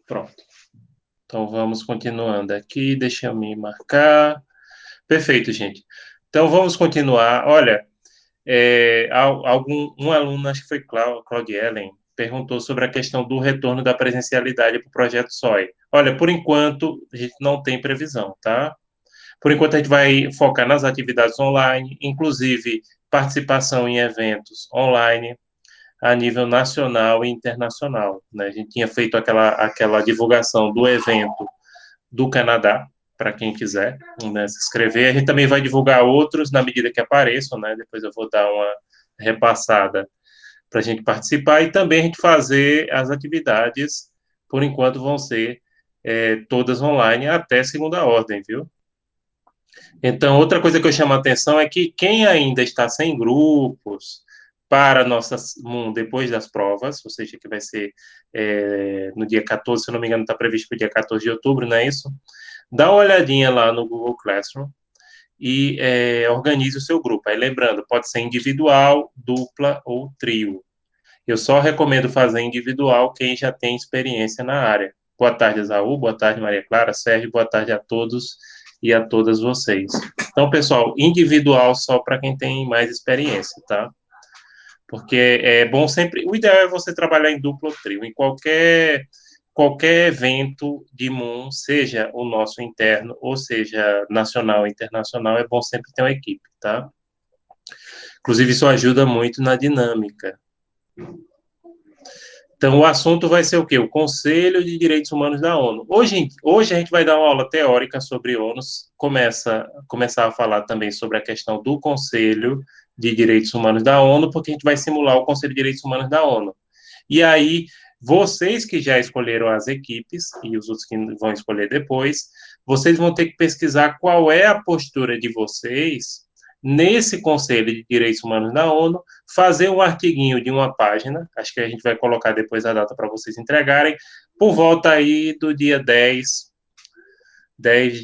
Pronto. Então, vamos continuando aqui. Deixa eu me marcar. Perfeito, gente. Então, vamos continuar. Olha, um aluno, acho que foi Claude Ellen, perguntou sobre a questão do retorno da presencialidade para o projeto SOI. Olha, por enquanto, a gente não tem previsão, tá? Por enquanto, a gente vai focar nas atividades online, inclusive participação em eventos online a nível nacional e internacional, né? A gente tinha feito aquela divulgação do evento do Canadá, para quem quiser, né, se inscrever. A gente também vai divulgar outros na medida que apareçam, né? Depois eu vou dar uma repassada para a gente participar e também a gente fazer as atividades, por enquanto vão ser todas online até segunda ordem, viu? Então, outra coisa que eu chamo a atenção é que quem ainda está sem grupos para depois das provas, ou seja, que vai ser no dia 14, se eu não me engano, está previsto para o dia 14 de outubro, não é isso? Dá uma olhadinha lá no Google Classroom e organize o seu grupo. Aí, lembrando, pode ser individual, dupla ou trio. Eu só recomendo fazer individual quem já tem experiência na área. Boa tarde, Esaú. Boa tarde, Maria Clara. Sérgio, boa tarde a todos e a todas vocês. Então, pessoal, individual só para quem tem mais experiência, tá? Porque é bom sempre. O ideal é você trabalhar em duplo ou trio. Em qualquer evento de Moon, seja o nosso interno, ou seja nacional ou internacional, é bom sempre ter uma equipe, tá? Inclusive, isso ajuda muito na dinâmica. Então, o assunto vai ser o quê? O Conselho de Direitos Humanos da ONU. Hoje a gente vai dar uma aula teórica sobre ONU, começar a falar também sobre a questão do Conselho de Direitos Humanos da ONU, porque a gente vai simular o Conselho de Direitos Humanos da ONU. E aí, vocês que já escolheram as equipes, e os outros que vão escolher depois, vocês vão ter que pesquisar qual é a postura de vocês nesse Conselho de Direitos Humanos da ONU, fazer um artiguinho de uma página, acho que a gente vai colocar depois a data para vocês entregarem, por volta aí do dia 10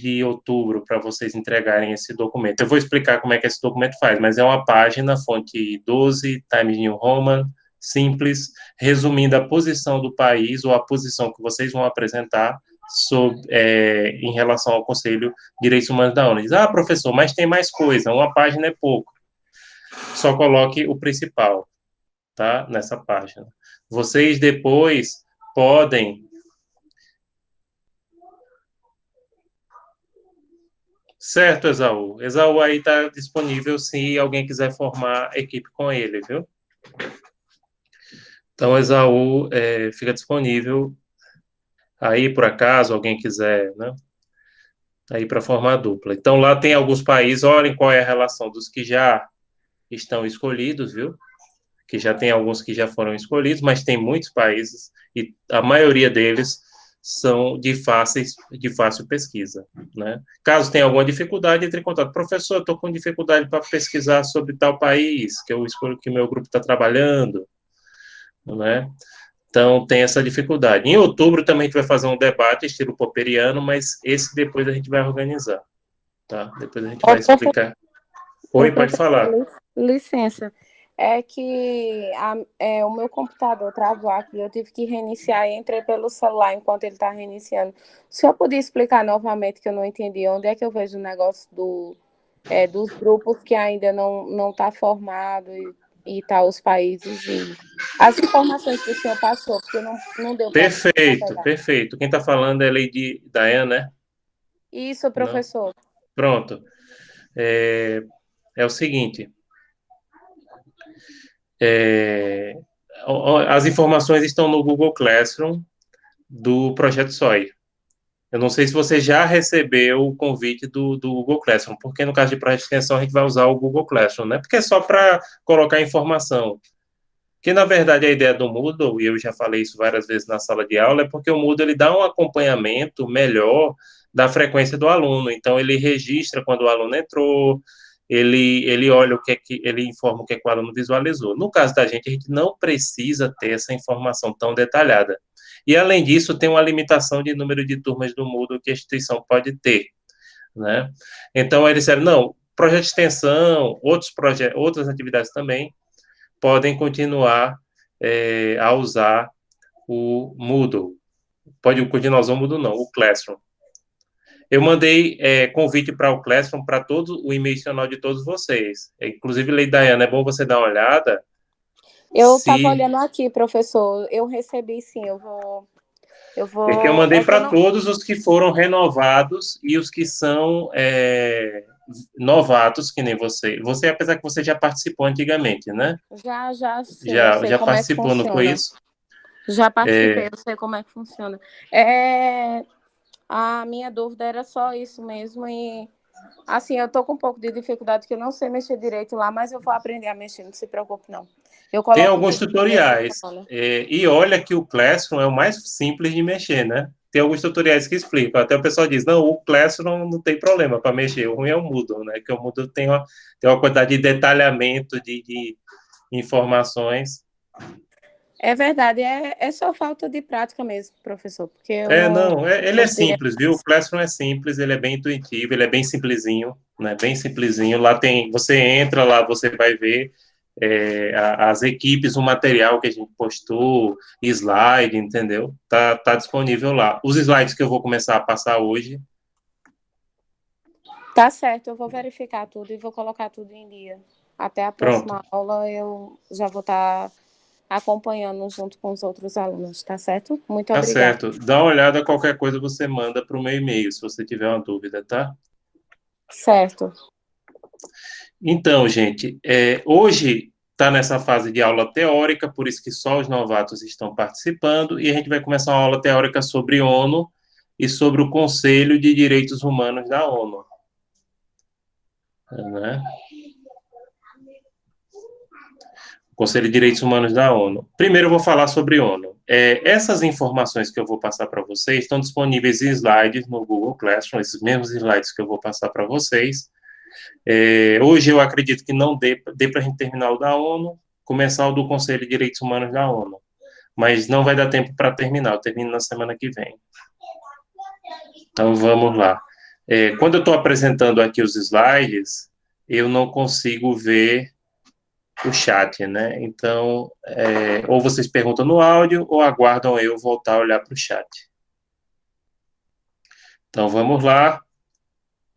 de outubro, para vocês entregarem esse documento. Eu vou explicar como é que esse documento faz, mas é uma página, fonte 12, Times New Roman, simples, resumindo a posição do país ou a posição que vocês vão apresentar em relação ao Conselho de Direitos Humanos da ONU. Diz, professor, mas tem mais coisa, uma página é pouco. Só coloque o principal, tá? Nessa página. Vocês depois podem... Certo, Esaú. Esaú aí está disponível se alguém quiser formar equipe com ele, viu? Então, Esaú fica disponível aí, por acaso, alguém quiser, né? Aí para formar dupla. Então, lá tem alguns países, olhem qual é a relação dos que já estão escolhidos, viu? Que já tem alguns que já foram escolhidos, mas tem muitos países e a maioria deles são de fácil pesquisa, né? Caso tenha alguma dificuldade, entre em contato. Professor, estou com dificuldade para pesquisar sobre tal país que eu escolho que meu grupo está trabalhando, né? Então, tem essa dificuldade. Em outubro também a gente vai fazer um debate estilo popperiano, mas esse depois a gente vai organizar, tá? Depois a gente vai explicar. Ô, Oi, pode falar. licença. É que o meu computador travou aqui, eu tive que reiniciar e entrei pelo celular enquanto ele está reiniciando. O senhor podia explicar novamente que eu não entendi onde é que eu vejo o negócio dos grupos que ainda não está formado e tal, os países e as informações que o senhor passou, porque não deu para Perfeito, pegar. perfeito. Quem está falando é a Lady Diana, né? Isso, Não. professor. Pronto. É, é o seguinte. É, as informações estão no Google Classroom do Projeto SOI. Eu não sei se você já recebeu o convite do Google Classroom, porque no caso de projeto de extensão a gente vai usar o Google Classroom, né? Porque é só para colocar informação. Que na verdade a ideia do Moodle, e eu já falei isso várias vezes na sala de aula, é porque o Moodle ele dá um acompanhamento melhor da frequência do aluno. Então ele registra quando o aluno entrou, ele olha ele informa o que, é que o aluno visualizou. No caso da gente, a gente não precisa ter essa informação tão detalhada. E além disso, tem uma limitação de número de turmas do Moodle que a instituição pode ter, né? Então eles disseram, não, projeto de extensão, outras atividades também podem continuar a usar o Moodle. Pode o Codinozão mudo não, o Classroom. Eu mandei convite para o Classroom para todo o e-mail institucional de todos vocês. Inclusive, Lei Dayana, é bom você dar uma olhada Eu estava se olhando aqui, professor. Eu recebi sim, é que eu mandei É que eu para não. todos os que foram renovados e os que são novatos, que nem você. Você, apesar que você já participou antigamente, né? Já, sim, eu sei Já como é que participou, não foi funciona. isso? Já participei, eu sei como é que funciona. A minha dúvida era só isso mesmo. E, assim, eu tô com um pouco de dificuldade, que eu não sei mexer direito lá, mas eu vou aprender a mexer, não se preocupe, não. Eu Tem coloco alguns tudo em dia, tutoriais. funciona. E olha que o Classroom é o mais simples de mexer, né? Tem alguns tutoriais que explicam. Até o pessoal diz, não, o Classroom não tem problema para mexer. O ruim é o Moodle, né? Que o Moodle tem uma quantidade de detalhamento de informações. É verdade, é só falta de prática mesmo, professor, porque eu não Ele é mexo direito. simples, viu? O Classroom é simples, ele é bem intuitivo, ele é bem simplesinho, né? Bem simplesinho. Lá tem, você entra lá, você vai ver as equipes, o material que a gente postou, slide, entendeu? Tá disponível lá. Os slides que eu vou começar a passar hoje. Tá certo, eu vou verificar tudo e vou colocar tudo em dia. Até a Pronto, próxima aula eu já vou estar acompanhando junto com os outros alunos, tá certo? Muito tá obrigada. certo. Dá uma olhada, qualquer coisa você manda para o meu e-mail, se você tiver uma dúvida, tá? Certo. Então, gente, hoje está nessa fase de aula teórica, por isso que só os novatos estão participando, e a gente vai começar uma aula teórica sobre ONU e sobre o Conselho de Direitos Humanos da ONU, né? Conselho de Direitos Humanos da ONU. Primeiro eu vou falar sobre ONU. Essas informações que eu vou passar para vocês estão disponíveis em slides no Google Classroom, esses mesmos slides que eu vou passar para vocês. Hoje eu acredito que não dê para a gente terminar o da ONU, começar o do Conselho de Direitos Humanos da ONU, mas não vai dar tempo para terminar, eu termino na semana que vem. Então vamos lá. Quando eu estou apresentando aqui os slides, eu não consigo ver o chat, né? Então, ou vocês perguntam no áudio, ou aguardam eu voltar a olhar para o chat. Então vamos lá.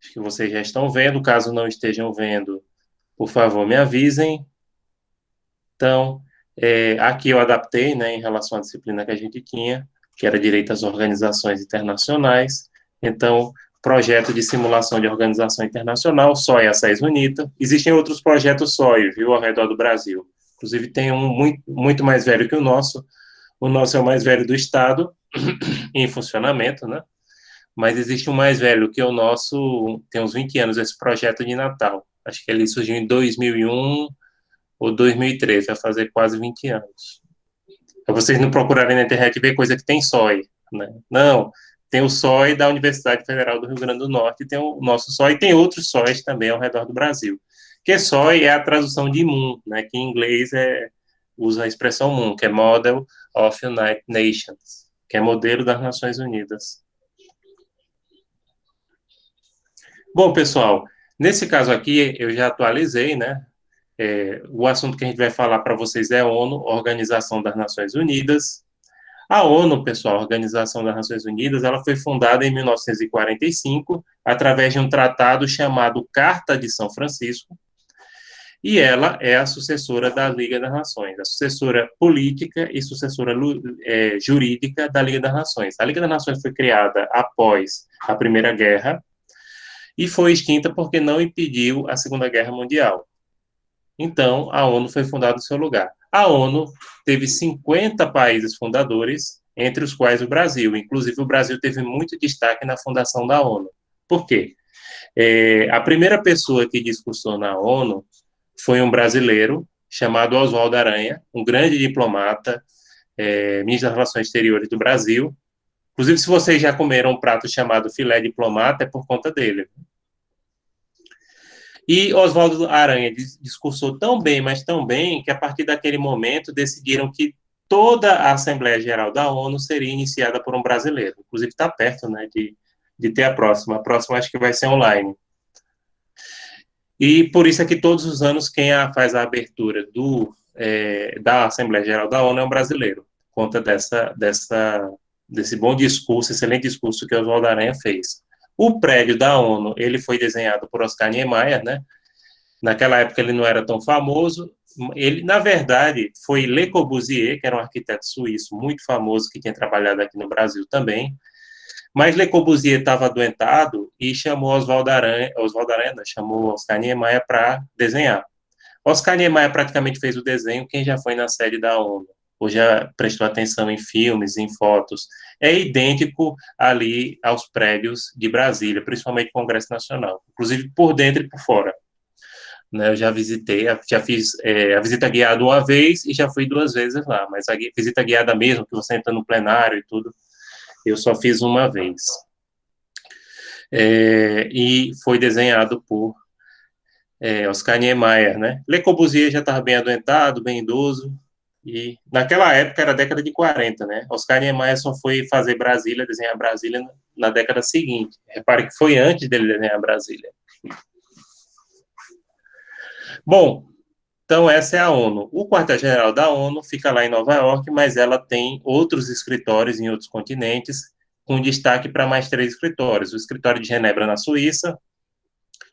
Acho que vocês já estão vendo. Caso não estejam vendo, por favor, me avisem. Então, aqui eu adaptei, né, em relação à disciplina que a gente tinha, que era Direito às Organizações Internacionais. Então, projeto de simulação de organização internacional, SOI a SES UNITA. Existem outros projetos SOI, viu, ao redor do Brasil. Inclusive, tem um muito mais velho que o nosso. O nosso é o mais velho do Estado, em funcionamento, né? Mas existe um mais velho que o nosso, tem uns 20 anos, esse projeto de Natal. Acho que ele surgiu em 2001 ou 2013, vai fazer quase 20 anos. Para vocês não procurarem na internet e ver coisa que tem SOI, né? Não, tem o SOI da Universidade Federal do Rio Grande do Norte, tem o nosso SOI, e tem outros SOIs também ao redor do Brasil. Que SOI é a tradução de MUN, né? Que em inglês usa a expressão MUN, que é Model of United Nations, que é modelo das Nações Unidas. Bom, pessoal, nesse caso aqui eu já atualizei, né? O assunto que a gente vai falar para vocês é a ONU, Organização das Nações Unidas. A ONU, pessoal, a Organização das Nações Unidas, ela foi fundada em 1945 através de um tratado chamado Carta de São Francisco, e ela é a sucessora da Liga das Nações, a sucessora política e sucessora jurídica da Liga das Nações. A Liga das Nações foi criada após a Primeira Guerra e foi extinta porque não impediu a Segunda Guerra Mundial. Então, a ONU foi fundada no seu lugar. A ONU teve 50 países fundadores, entre os quais o Brasil. Inclusive, o Brasil teve muito destaque na fundação da ONU. Por quê? A primeira pessoa que discursou na ONU foi um brasileiro chamado Oswaldo Aranha, um grande diplomata, ministro das Relações Exteriores do Brasil. Inclusive, se vocês já comeram um prato chamado filé diplomata, é por conta dele. E Oswaldo Aranha discursou tão bem, mas tão bem, que a partir daquele momento decidiram que toda a Assembleia Geral da ONU seria iniciada por um brasileiro. Inclusive está perto, né, de ter a próxima. A próxima acho que vai ser online. E por isso é que todos os anos quem faz a abertura da Assembleia Geral da ONU é um brasileiro, por conta dessa desse bom discurso, excelente discurso que Oswaldo Aranha fez. O prédio da ONU, ele foi desenhado por Oscar Niemeyer, né? Naquela época ele não era tão famoso. Ele, na verdade, foi Le Corbusier, que era um arquiteto suíço muito famoso, que tinha trabalhado aqui no Brasil também. Mas Le Corbusier estava adoentado e chamou Oswaldo Aranha, chamou Oscar Niemeyer para desenhar. Oscar Niemeyer praticamente fez o desenho, quem já foi na sede da ONU, ou já prestou atenção em filmes, em fotos, é idêntico ali aos prédios de Brasília, principalmente o Congresso Nacional, inclusive por dentro e por fora. Né, eu já visitei, já fiz a visita guiada uma vez e já fui 2 vezes lá, mas a visita guiada mesmo, que você entra no plenário e tudo, eu só fiz uma vez. E foi desenhado por Oscar Niemeyer, né? Le Corbusier já estava bem adoentado, bem idoso, e naquela época era a década de 40, né? Oscar Niemeyer só foi fazer Brasília, desenhar Brasília na década seguinte. Repare que foi antes dele desenhar Brasília. Bom, então essa é a ONU. O quartel-general da ONU fica lá em Nova York, mas ela tem outros escritórios em outros continentes, com destaque para mais 3 escritórios. O escritório de Genebra, na Suíça,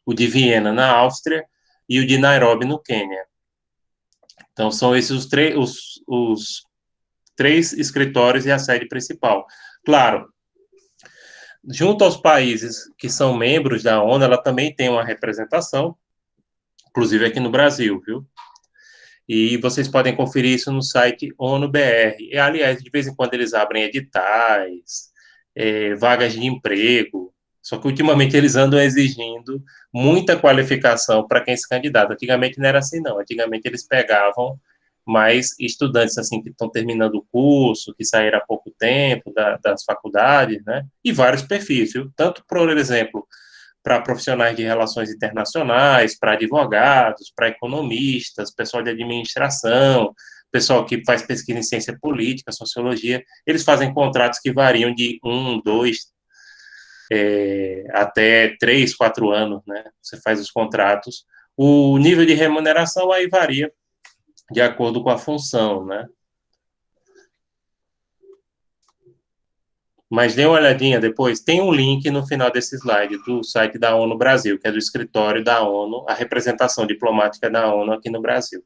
o de Viena, na Áustria, e o de Nairobi, no Quênia. Então, são esses os 3 escritórios e a sede principal. Claro, junto aos países que são membros da ONU, ela também tem uma representação, inclusive aqui no Brasil, viu? E vocês podem conferir isso no site ONU-BR. E, aliás, de vez em quando eles abrem editais, vagas de emprego, só que ultimamente eles andam exigindo muita qualificação para quem se candidata. Antigamente não era assim, não. Antigamente eles pegavam mais estudantes assim que estão terminando o curso, que saíram há pouco tempo das faculdades, né? E vários perfis, viu? Tanto, por exemplo, para profissionais de relações internacionais, para advogados, para economistas, pessoal de administração, pessoal que faz pesquisa em ciência política, sociologia, eles fazem contratos que variam de 1, 2, até 3, 4 anos, né? Você faz os contratos. O nível de remuneração aí varia de acordo com a função, né? Mas dê uma olhadinha depois, tem um link no final desse slide do site da ONU Brasil, que é do escritório da ONU, a representação diplomática da ONU aqui no Brasil.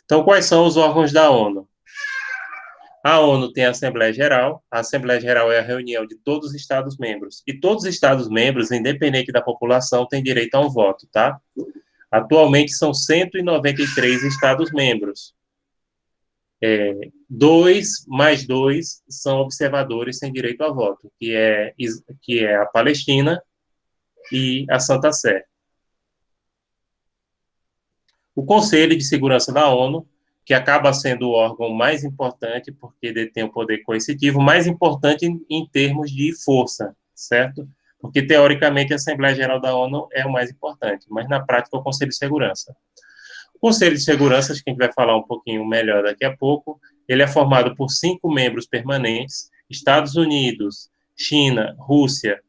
Então, quais são os órgãos da ONU? A ONU tem a Assembleia Geral é a reunião de todos os Estados-membros, e todos os Estados-membros, independente da população, têm direito a um voto, tá? Atualmente são 193 Estados-membros. 2 mais 2 são observadores sem direito a voto, que é a Palestina e a Santa Sé. O Conselho de Segurança da ONU, que acaba sendo o órgão mais importante, porque detém o poder coercitivo, mais importante em termos de força, certo? Porque, teoricamente, a Assembleia Geral da ONU é o mais importante, mas, na prática, é o Conselho de Segurança. O Conselho de Segurança, acho que a gente vai falar um pouquinho melhor daqui a pouco, ele é formado por 5 membros permanentes, Estados Unidos, China, Rússia,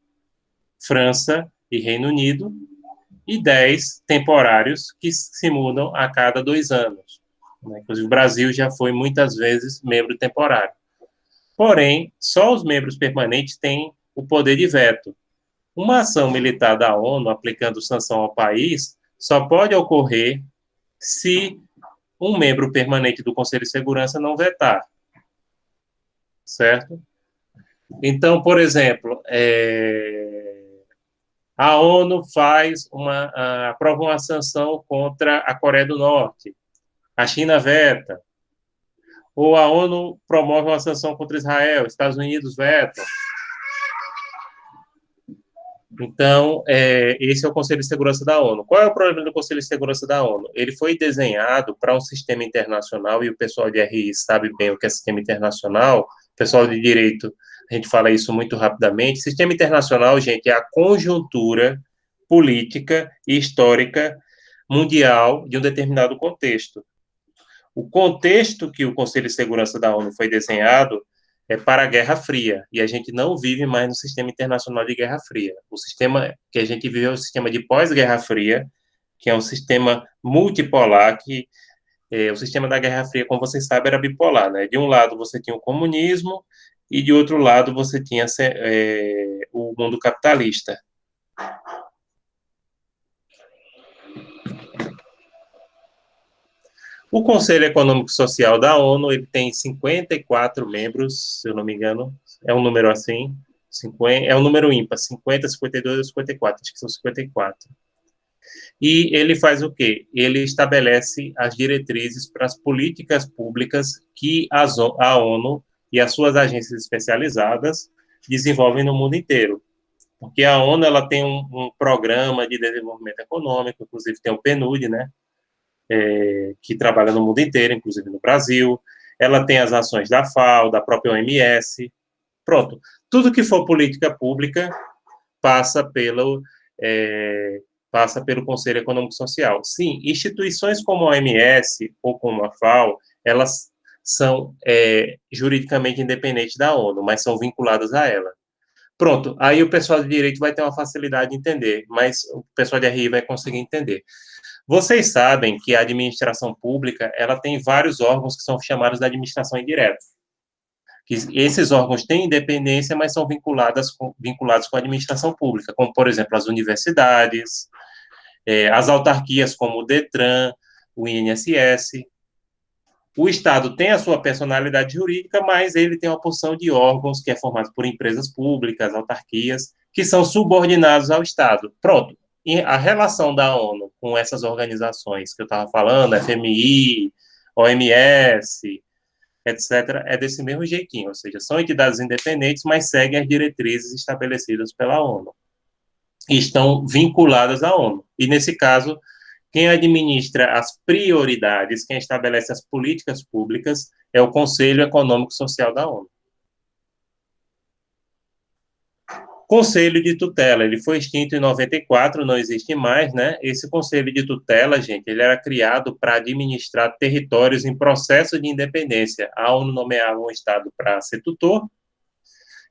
França e Reino Unido, e 10 temporários que se mudam a cada 2 anos. Inclusive, o Brasil já foi muitas vezes membro temporário. Porém, só os membros permanentes têm o poder de veto. Uma ação militar da ONU aplicando sanção ao país só pode ocorrer se um membro permanente do Conselho de Segurança não vetar. Certo? Então, por exemplo, a ONU aprova uma sanção contra a Coreia do Norte, a China veta, ou a ONU promove uma sanção contra Israel, Estados Unidos vetam. Então, esse é o Conselho de Segurança da ONU. Qual é o problema do Conselho de Segurança da ONU? Ele foi desenhado para um sistema internacional, e o pessoal de RI sabe bem o que é sistema internacional, o pessoal de direito, a gente fala isso muito rapidamente. Sistema internacional, gente, é a conjuntura política e histórica mundial de um determinado contexto. O contexto que o Conselho de Segurança da ONU foi desenhado é para a Guerra Fria, e a gente não vive mais no sistema internacional de Guerra Fria. O sistema que a gente vive é o sistema de pós-Guerra Fria, que é um sistema multipolar, que o sistema da Guerra Fria, como vocês sabem, era bipolar, né? De um lado você tinha o comunismo, e de outro lado você tinha o mundo capitalista. O Conselho Econômico e Social da ONU, ele tem 54 membros, se eu não me engano, é um número assim, 50, é um número ímpar, 50, 52 ou 54, acho que são 54. E ele faz o quê? Ele estabelece as diretrizes para as políticas públicas que a ONU e as suas agências especializadas desenvolvem no mundo inteiro. Porque a ONU ela tem um programa de desenvolvimento econômico, inclusive tem o PNUD, né? Que trabalha no mundo inteiro, inclusive no Brasil. Ela tem as ações da FAO, da própria OMS. Pronto. Tudo que for política pública passa passa pelo Conselho Econômico e Social. Sim, instituições como a OMS ou como a FAO, elas são juridicamente independentes da ONU, mas são vinculadas a ela. Pronto, aí o pessoal de direito vai ter uma facilidade de entender, mas o pessoal de RI vai conseguir entender. Vocês sabem que a administração pública, ela tem vários órgãos que são chamados de administração indireta. Que esses órgãos têm independência, mas são vinculados com a administração pública, como, por exemplo, as universidades, as autarquias como o DETRAN, o INSS. O Estado tem a sua personalidade jurídica, mas ele tem uma porção de órgãos que é formado por empresas públicas, autarquias, que são subordinados ao Estado. Pronto. E a relação da ONU com essas organizações que eu estava falando, FMI, OMS, etc., é desse mesmo jeitinho, ou seja, são entidades independentes, mas seguem as diretrizes estabelecidas pela ONU. E estão vinculadas à ONU. E, nesse caso, quem administra as prioridades, quem estabelece as políticas públicas, é o Conselho Econômico e Social da ONU. Conselho de Tutela, ele foi extinto em 94, não existe mais, né? Esse Conselho de Tutela, gente, ele era criado para administrar territórios em processo de independência. A ONU nomeava um Estado para ser tutor,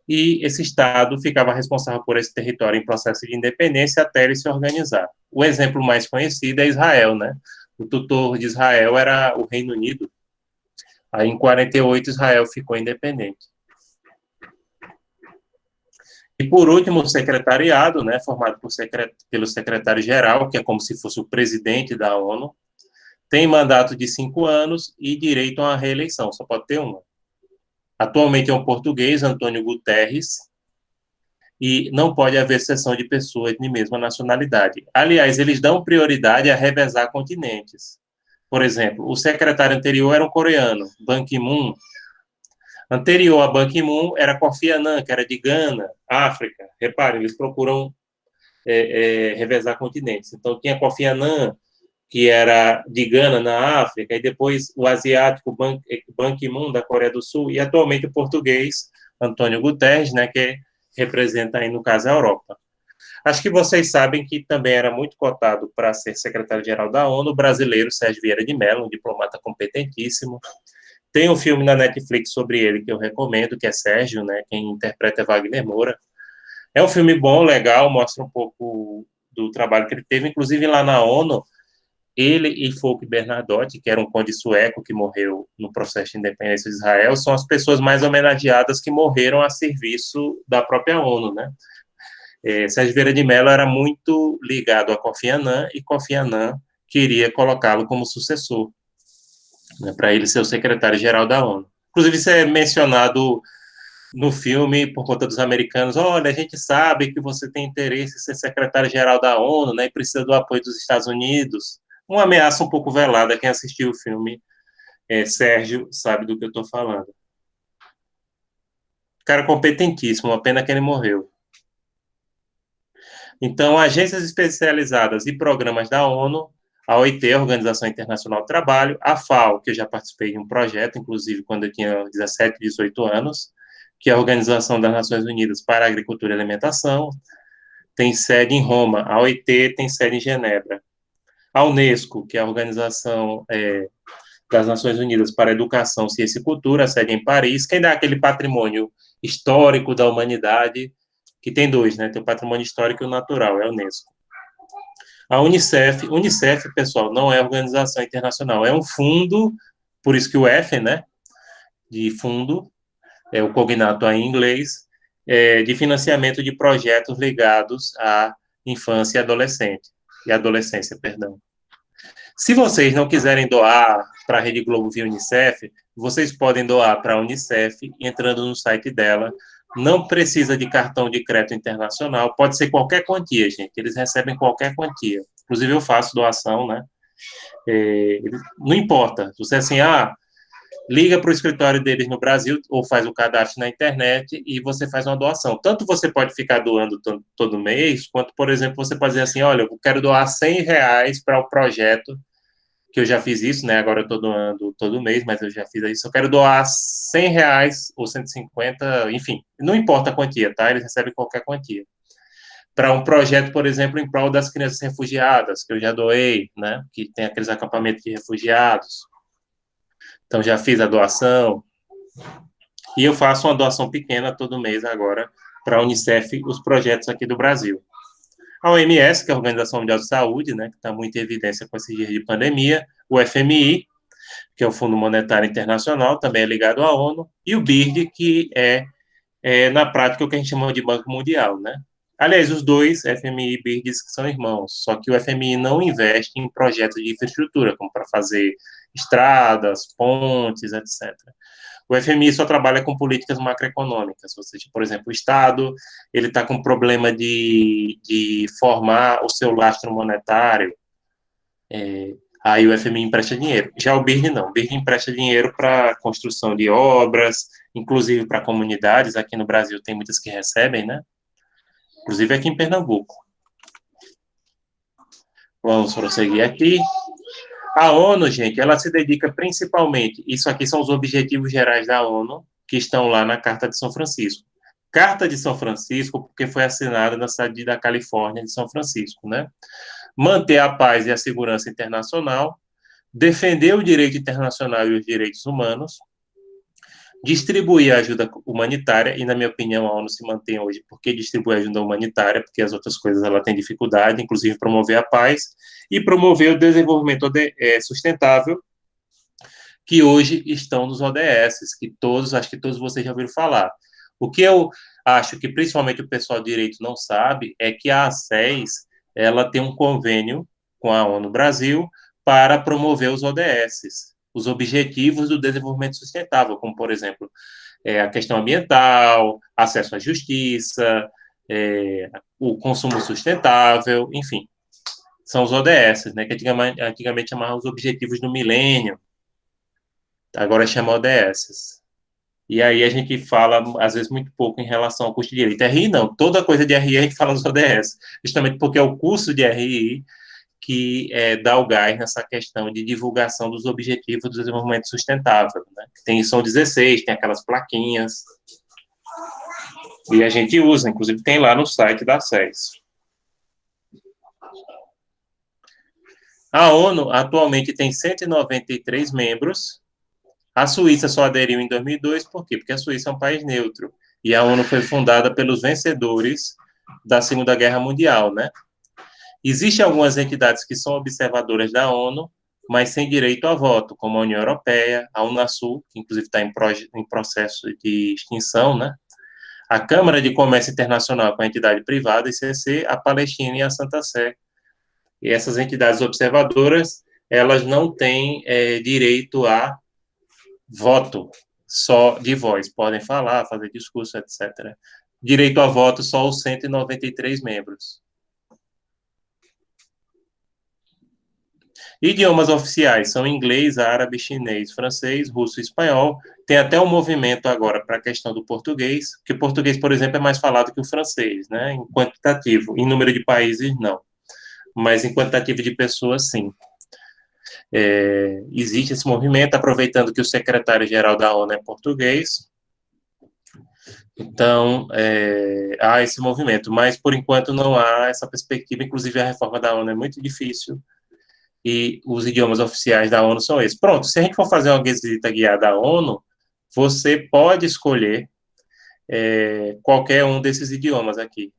e esse Estado ficava responsável por esse território em processo de independência até ele se organizar. O exemplo mais conhecido é Israel, né? O tutor de Israel era o Reino Unido. Aí, em 48, Israel ficou independente. E, por último, o secretariado, né, formado pelo secretário-geral, que é como se fosse o presidente da ONU, tem mandato de 5 anos e direito a uma reeleição, só pode ter uma. Atualmente é um português, Antônio Guterres, e não pode haver cessão de pessoas de mesma nacionalidade. Aliás, eles dão prioridade a revezar continentes. Por exemplo, o secretário anterior era um coreano, Ban Ki-moon. Anterior a Ban Ki-moon era Kofi Annan, que era de Gana, África. Reparem, eles procuram revezar continentes. Então, tinha Kofi Annan, que era de Gana, na África, e depois o asiático Ban Ki-moon, da Coreia do Sul, e atualmente o português, Antônio Guterres, né, que representa aí, no caso, a Europa. Acho que vocês sabem que também era muito cotado para ser secretário-geral da ONU, o brasileiro Sérgio Vieira de Mello, um diplomata competentíssimo. Tem um filme na Netflix sobre ele que eu recomendo, que é Sérgio, né? Quem interpreta é Wagner Moura. É um filme bom, legal, mostra um pouco do trabalho que ele teve, inclusive lá na ONU, ele e Folke Bernadotte, que era um conde sueco que morreu no processo de independência de Israel, são as pessoas mais homenageadas que morreram a serviço da própria ONU, né? Sérgio Vieira de Mello era muito ligado a Kofi Annan, e Kofi Annan queria colocá-lo como sucessor, né, para ele ser o secretário-geral da ONU. Inclusive, isso é mencionado no filme por conta dos americanos. Olha, a gente sabe que você tem interesse em ser secretário-geral da ONU, né, e precisa do apoio dos Estados Unidos. Uma ameaça um pouco velada. Quem assistiu o filme, Sérgio, sabe do que eu estou falando. Cara competentíssimo, uma pena que ele morreu. Então, agências especializadas e programas da ONU, a OIT, a Organização Internacional do Trabalho, a FAO, que eu já participei de um projeto, inclusive quando eu tinha 17, 18 anos, que é a Organização das Nações Unidas para a Agricultura e Alimentação, tem sede em Roma, a OIT tem sede em Genebra. A Unesco, que é a Organização das Nações Unidas para a Educação, Ciência e Cultura, a sede em Paris, quem dá aquele patrimônio histórico da humanidade, que tem dois, né? Tem o patrimônio histórico e o natural, é a Unesco. A Unicef, pessoal, não é organização internacional, é um fundo, por isso que o F, né, de fundo, o cognato aí em inglês, de financiamento de projetos ligados à infância e adolescência, perdão. Se vocês não quiserem doar para a Rede Globo via Unicef, vocês podem doar para a Unicef entrando no site dela. Não precisa de cartão de crédito internacional, pode ser qualquer quantia, gente. Eles recebem qualquer quantia. Inclusive, eu faço doação, né? Não importa. Você assim, liga para o escritório deles no Brasil ou faz o cadastro na internet e você faz uma doação. Tanto você pode ficar doando todo mês, quanto, por exemplo, você pode dizer assim, olha, eu quero doar R$ 100 para o projeto, que eu já fiz isso, né? Agora eu estou doando todo mês, mas eu já fiz isso. Eu quero doar R$ 100 ou 150, enfim, não importa a quantia, tá? Eles recebem qualquer quantia. Para um projeto, por exemplo, em prol das crianças refugiadas, que eu já doei, né? Que tem aqueles acampamentos de refugiados. Então, já fiz a doação. E eu faço uma doação pequena todo mês agora para a Unicef, os projetos aqui do Brasil. A OMS, que é a Organização Mundial de Saúde, né, que está muito em evidência com esses dias de pandemia, o FMI, que é o Fundo Monetário Internacional, também é ligado à ONU, e o BIRD, que na prática, o que a gente chama de Banco Mundial, né? Aliás, os dois, FMI e BIRD, são irmãos, só que o FMI não investe em projetos de infraestrutura, como para fazer estradas, pontes, etc. O FMI só trabalha com políticas macroeconômicas, ou seja, por exemplo, o Estado ele está com problema de formar o seu lastro monetário, aí o FMI empresta dinheiro. Já o BIRD não, o BIRD empresta dinheiro para construção de obras, inclusive para comunidades, aqui no Brasil tem muitas que recebem, né? Inclusive aqui em Pernambuco. Vamos prosseguir aqui. A ONU, gente, ela se dedica principalmente, isso aqui são os objetivos gerais da ONU, que estão lá na Carta de São Francisco. Carta de São Francisco, porque foi assinada na cidade da Califórnia de São Francisco, né? Manter a paz e a segurança internacional, defender o direito internacional e os direitos humanos, distribuir a ajuda humanitária, e na minha opinião a ONU se mantém hoje porque distribui ajuda humanitária, porque as outras coisas ela tem dificuldade, inclusive promover a paz, e promover o desenvolvimento sustentável, que hoje estão nos ODS, que todos, acho que todos vocês já ouviram falar. O que eu acho que principalmente o pessoal de direito não sabe é que a ACES, ela tem um convênio com a ONU Brasil para promover os ODS, os Objetivos do Desenvolvimento Sustentável, como, por exemplo, a questão ambiental, acesso à justiça, o consumo sustentável, enfim, são os ODS, né, que antigamente chamavam os Objetivos do Milênio, agora chama ODS. E aí a gente fala, às vezes, muito pouco em relação ao custo de direito. RI não, toda coisa de RI a gente fala nos ODS, justamente porque é o curso de RI que dá o gás nessa questão de divulgação dos objetivos do desenvolvimento sustentável. Né? São 16, tem aquelas plaquinhas, e a gente usa, inclusive tem lá no site da SES. A ONU atualmente tem 193 membros. A Suíça só aderiu em 2002, por quê? Porque a Suíça é um país neutro, e a ONU foi fundada pelos vencedores da Segunda Guerra Mundial, né? Existem algumas entidades que são observadoras da ONU, mas sem direito a voto, como a União Europeia, a Unasul, que inclusive está em processo de extinção, né? A Câmara de Comércio Internacional com a entidade privada, ICC, a Palestina e a Santa Sé. E essas entidades observadoras, elas não têm direito a voto, só de voz. Podem falar, fazer discurso, etc. Direito a voto, só os 193 membros. Idiomas oficiais são inglês, árabe, chinês, francês, russo e espanhol. Tem até um movimento agora para a questão do português, que o português, por exemplo, é mais falado que o francês, né? Em quantitativo. Em número de países, não. Mas em quantitativo de pessoas, sim. Existe esse movimento, aproveitando que o secretário-geral da ONU é português. Então, há esse movimento, mas, por enquanto, não há essa perspectiva. Inclusive, a reforma da ONU é muito difícil, e os idiomas oficiais da ONU são esses. Pronto, se a gente for fazer uma visita guiada à ONU, você pode escolher qualquer um desses idiomas aqui.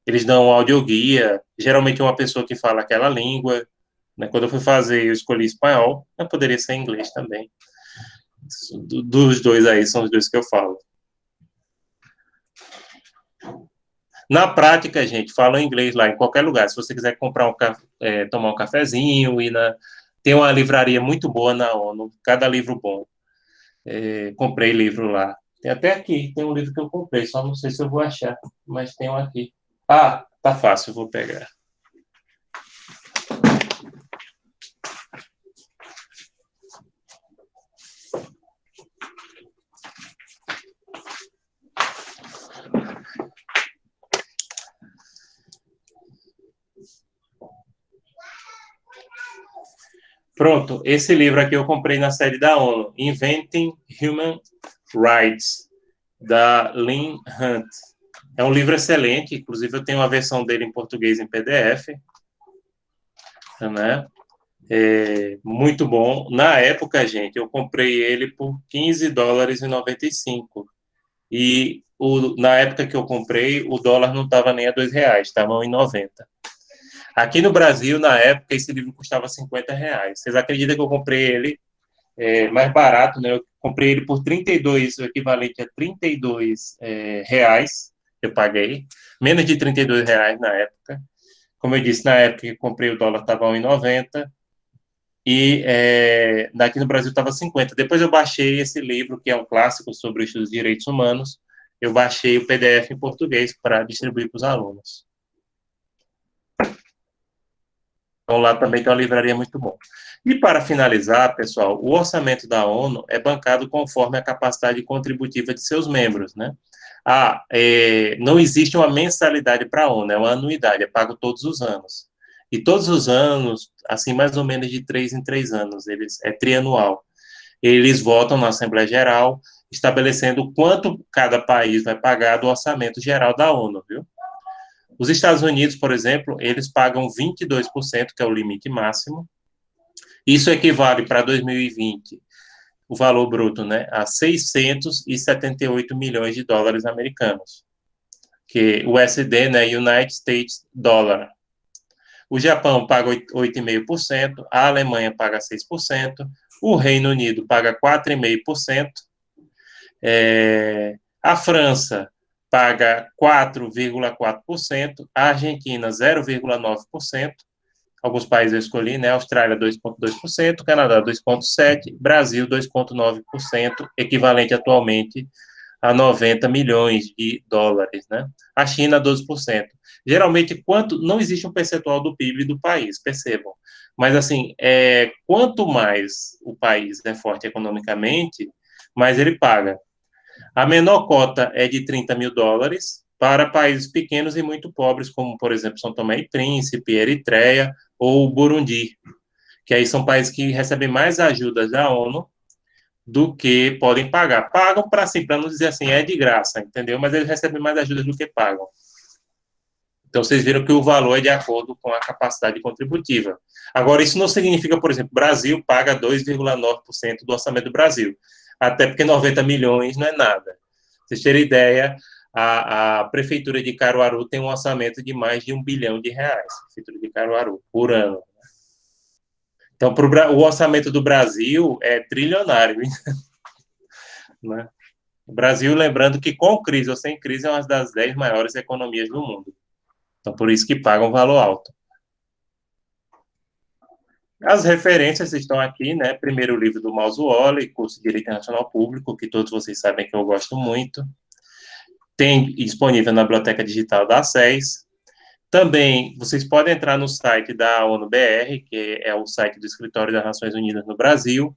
Eles dão audioguia, geralmente uma pessoa que fala aquela língua, né? Quando eu fui fazer, eu escolhi espanhol, mas poderia ser inglês também. Dos dois aí, são os dois que eu falo. Na prática, gente, fala inglês lá em qualquer lugar. Se você quiser comprar tomar um cafezinho, tem uma livraria muito boa na ONU, cada livro bom. Comprei livro lá. Tem até aqui, tem um livro que eu comprei, só não sei se eu vou achar, mas tem um aqui. Ah, tá fácil, eu vou pegar. Pronto, esse livro aqui eu comprei na sede da ONU, Inventing Human Rights, da Lynn Hunt. É um livro excelente, inclusive eu tenho uma versão dele em português em PDF, né? Muito bom. Na época, gente, eu comprei ele por $15,95. Na época que eu comprei, o dólar não estava nem a R$ 2, estava 1,90. Aqui no Brasil, na época, esse livro custava R$ 50. Vocês acreditam que eu comprei ele mais barato, né? Eu comprei ele por 32, o equivalente a R$ 32 reais, eu paguei. Menos de R$ 32 na época. Como eu disse, na época que eu comprei, o dólar estava 1,90. E daqui no Brasil estava 50. Depois eu baixei esse livro, que é um clássico sobre os direitos humanos. Eu baixei o PDF em português para distribuir para os alunos. Então, lá também tem uma livraria muito bom. E para finalizar, pessoal, o orçamento da ONU é bancado conforme a capacidade contributiva de seus membros, né? Não existe uma mensalidade para a ONU, é uma anuidade, é pago todos os anos. E todos os anos, assim, mais ou menos de 3 em 3 anos, é trianual. Eles votam na Assembleia Geral, estabelecendo quanto cada país vai pagar do orçamento geral da ONU, viu? Os Estados Unidos, por exemplo, eles pagam 22%, que é o limite máximo. Isso equivale para 2020, o valor bruto, né, a 678 milhões de dólares americanos, que o USD, né, United States Dollar. O Japão paga 8,5%, a Alemanha paga 6%, o Reino Unido paga 4,5%, a França paga 4,4%, a Argentina 0,9%, alguns países eu escolhi, né? Austrália 2,2%, Canadá 2,7%, Brasil 2,9%, equivalente atualmente a 90 milhões de dólares, né? A China 12%. Geralmente, não existe um percentual do PIB do país, percebam. Mas, assim, quanto mais o país é forte economicamente, mais ele paga. A menor cota é de 30 mil dólares para países pequenos e muito pobres, como, por exemplo, São Tomé e Príncipe, Eritreia ou Burundi, que aí são países que recebem mais ajudas da ONU do que podem pagar. Pagam para, assim, para não dizer assim, é de graça, entendeu? Mas eles recebem mais ajudas do que pagam. Então, vocês viram que o valor é de acordo com a capacidade contributiva. Agora, isso não significa, por exemplo, o Brasil paga 2,9% do orçamento do Brasil, até porque 90 milhões não é nada. Pra vocês terem ideia, a Prefeitura de Caruaru tem um orçamento de mais de R$ 1 bilhão, Prefeitura de Caruaru, por ano. Então, o orçamento do Brasil é trilionário, né? O Brasil, lembrando que com crise ou sem crise, é uma das 10 maiores economias do mundo. Então, por isso que pagam um valor alto. As referências estão aqui, né? Primeiro, o livro do Mauzuoli, Curso de Direito Internacional Público, que todos vocês sabem que eu gosto muito. Tem disponível na Biblioteca Digital da SES. Também, vocês podem entrar no site da ONU-BR, que é o site do Escritório das Nações Unidas no Brasil,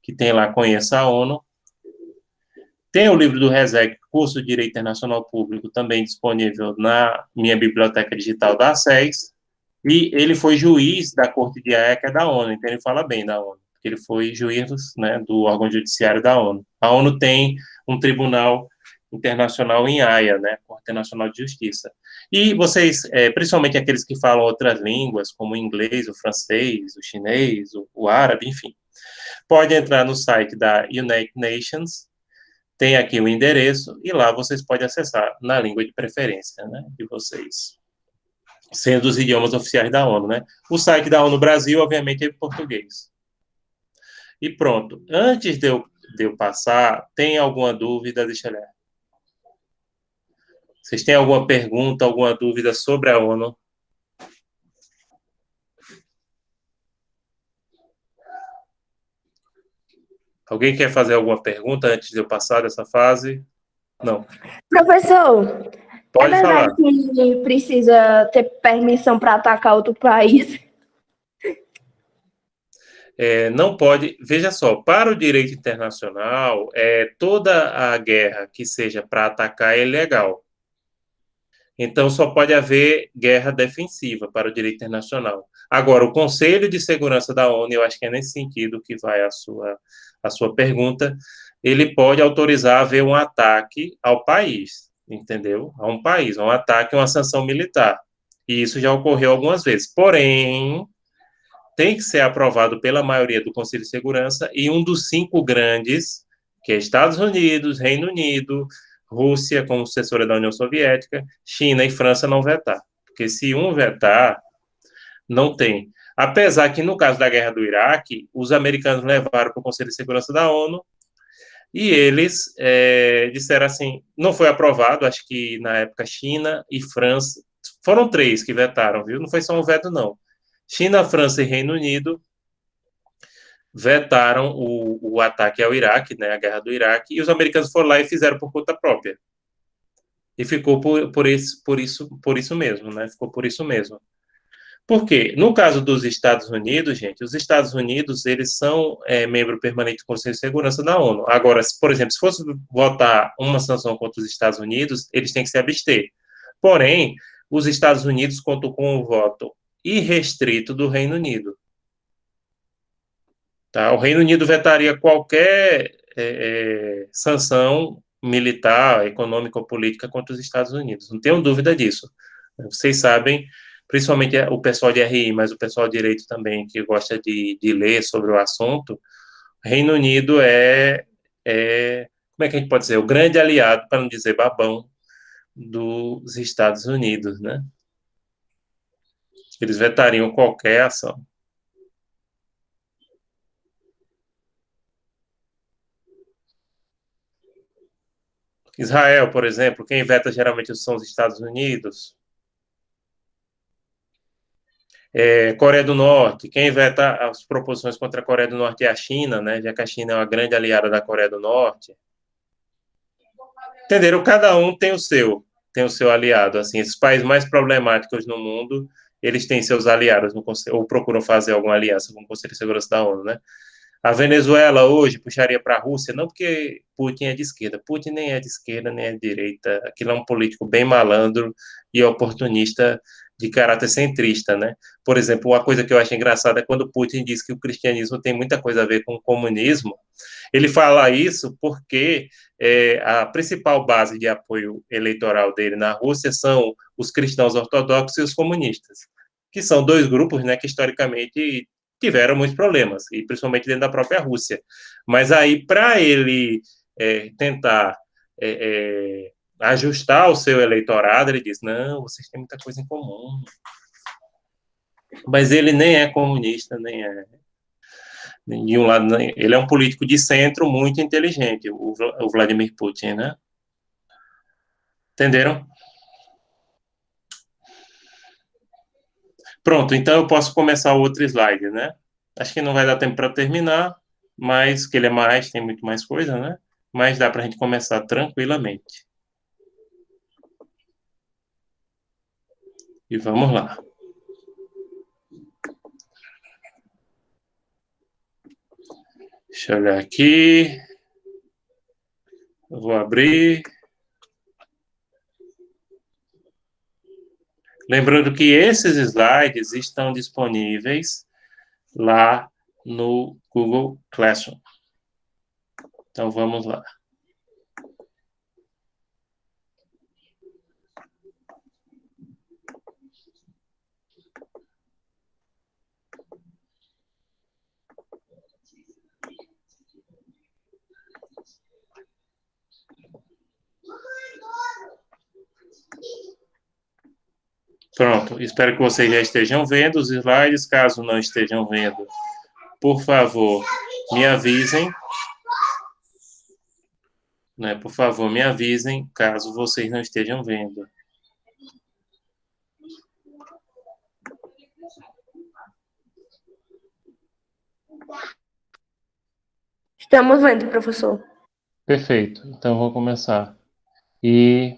que tem lá Conheça a ONU. Tem o livro do RESEC, Curso de Direito Internacional Público, também disponível na minha biblioteca digital da SES. E ele foi juiz da Corte de Haia, que é da ONU, então ele fala bem da ONU, porque ele foi juiz, né, do órgão judiciário da ONU. A ONU tem um tribunal internacional em Haia, né, Corte Internacional de Justiça. E vocês, principalmente aqueles que falam outras línguas, como o inglês, o francês, o chinês, o árabe, enfim, pode entrar no site da United Nations, tem aqui o endereço, e lá vocês podem acessar na língua de preferência, né, de vocês, sendo os idiomas oficiais da ONU, né? O site da ONU Brasil, obviamente, é em português. E pronto. Antes de eu passar, tem alguma dúvida? Deixa eu ler. Vocês têm alguma pergunta, alguma dúvida sobre a ONU? Alguém quer fazer alguma pergunta antes de eu passar dessa fase? Não. Professor, Pode falar. que precisa ter permissão para atacar outro país? Não pode. Veja só, para o direito internacional, toda a guerra que seja para atacar é ilegal. Então, só pode haver guerra defensiva para o direito internacional. Agora, o Conselho de Segurança da ONU, eu acho que é nesse sentido que vai a sua pergunta, ele pode autorizar haver um ataque ao país, entendeu? A um país, um ataque, uma sanção militar. E isso já ocorreu algumas vezes. Porém, tem que ser aprovado pela maioria do Conselho de Segurança e um dos 5 grandes, que é Estados Unidos, Reino Unido, Rússia, como sucessora da União Soviética, China e França não vetar. Porque se um vetar, não tem. Apesar que, no caso da guerra do Iraque, os americanos levaram para o Conselho de Segurança da ONU e eles disseram assim, não foi aprovado, acho que na época China e França, foram 3 que vetaram, viu? Não foi só um veto, não. China, França e Reino Unido vetaram o ataque ao Iraque, né, a guerra do Iraque, e os americanos foram lá e fizeram por conta própria. E ficou por isso mesmo, né? Ficou por isso mesmo. Por quê? No caso dos Estados Unidos, gente, os Estados Unidos, eles são membro permanente do Conselho de Segurança da ONU. Agora, por exemplo, se fosse votar uma sanção contra os Estados Unidos, eles têm que se abster. Porém, os Estados Unidos contam com o voto irrestrito do Reino Unido. Tá? O Reino Unido vetaria qualquer sanção militar, econômica ou política contra os Estados Unidos. Não tenho dúvida disso. Vocês sabem, principalmente o pessoal de RI, mas o pessoal de direito também, que gosta de ler sobre o assunto, Reino Unido como é que a gente pode dizer, o grande aliado, para não dizer babão, dos Estados Unidos, né? Eles vetariam qualquer ação. Israel, por exemplo, quem veta geralmente são os Estados Unidos. Coreia do Norte, quem veta as proposições contra a Coreia do Norte é a China, né? Já que a China é uma grande aliada da Coreia do Norte. Entenderam? Cada um tem o seu aliado. Assim, esses países mais problemáticos no mundo, eles têm seus aliados no Conselho, ou procuram fazer alguma aliança com o Conselho de Segurança da ONU, né? A Venezuela hoje puxaria para a Rússia, não porque Putin é de esquerda. Putin nem é de esquerda, nem é de direita. Aquilo é um político bem malandro e oportunista de caráter centrista, né? Por exemplo, uma coisa que eu acho engraçada é quando Putin diz que o cristianismo tem muita coisa a ver com o comunismo. Ele fala isso porque a principal base de apoio eleitoral dele na Rússia são os cristãos ortodoxos e os comunistas, que são 2 grupos, né, que historicamente tiveram muitos problemas, e principalmente dentro da própria Rússia. Mas aí, para ele tentar ajustar o seu eleitorado, ele diz, não, vocês têm muita coisa em comum. Mas ele nem é comunista, nem é de um lado, ele é um político de centro muito inteligente, o Vladimir Putin, né? Entenderam? Pronto, então eu posso começar o outro slide, né? Acho que não vai dar tempo para terminar, mas que ele é mais, tem muito mais coisa, né? Mas dá para a gente começar tranquilamente. E vamos lá. Deixa eu olhar aqui. Eu vou abrir. Lembrando que esses slides estão disponíveis lá no Google Classroom. Então, vamos lá. Pronto, espero que vocês já estejam vendo os slides. Caso não estejam vendo, por favor, me avisem. né? Por favor, me avisem caso vocês não estejam vendo. Estamos vendo, professor. Perfeito. Então, vou começar. E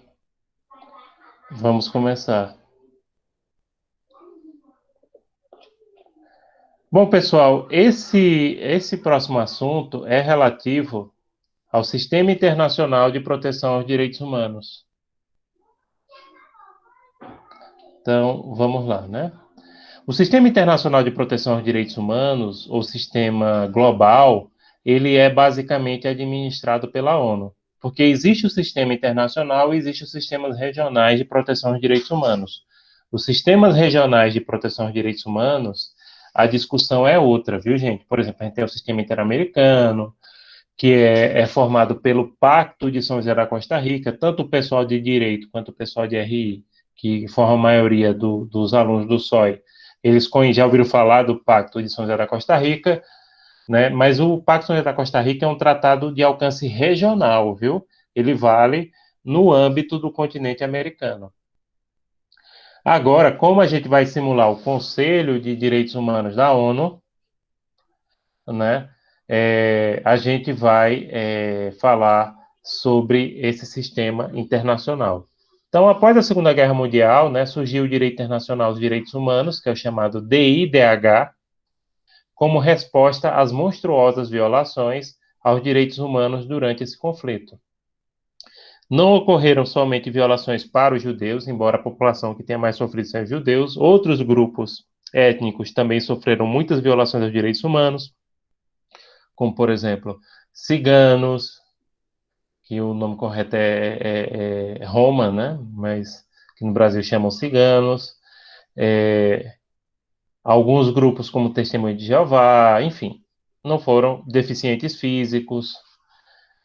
vamos começar. Bom, pessoal, esse próximo assunto é relativo ao Sistema Internacional de Proteção aos Direitos Humanos. Então, vamos lá, né? O Sistema Internacional de Proteção aos Direitos Humanos, ou Sistema Global, ele é basicamente administrado pela ONU, porque existe o Sistema Internacional e existe os sistemas regionais de proteção aos direitos humanos. Os sistemas regionais de proteção aos direitos humanos, a discussão é outra, viu, gente? Por exemplo, a gente tem o Sistema Interamericano, que é formado pelo Pacto de São José da Costa Rica, tanto o pessoal de Direito quanto o pessoal de RI, que forma a maioria dos alunos do SOI, eles já ouviram falar do Pacto de São José da Costa Rica, né? Mas o Pacto de São José da Costa Rica é um tratado de alcance regional, viu? Ele vale no âmbito do continente americano. Agora, como a gente vai simular o Conselho de Direitos Humanos da ONU, né? A gente vai falar sobre esse sistema internacional. Então, após a Segunda Guerra Mundial, né, surgiu o Direito Internacional dos Direitos Humanos, que é o chamado DIDH, como resposta às monstruosas violações aos direitos humanos durante esse conflito. Não ocorreram somente violações para os judeus, embora a população que tenha mais sofrido são os judeus, outros grupos étnicos também sofreram muitas violações aos direitos humanos, como, por exemplo, ciganos, que o nome correto é Roma, né? Mas que no Brasil chamam ciganos, alguns grupos como Testemunho de Jeová, enfim, não foram deficientes físicos,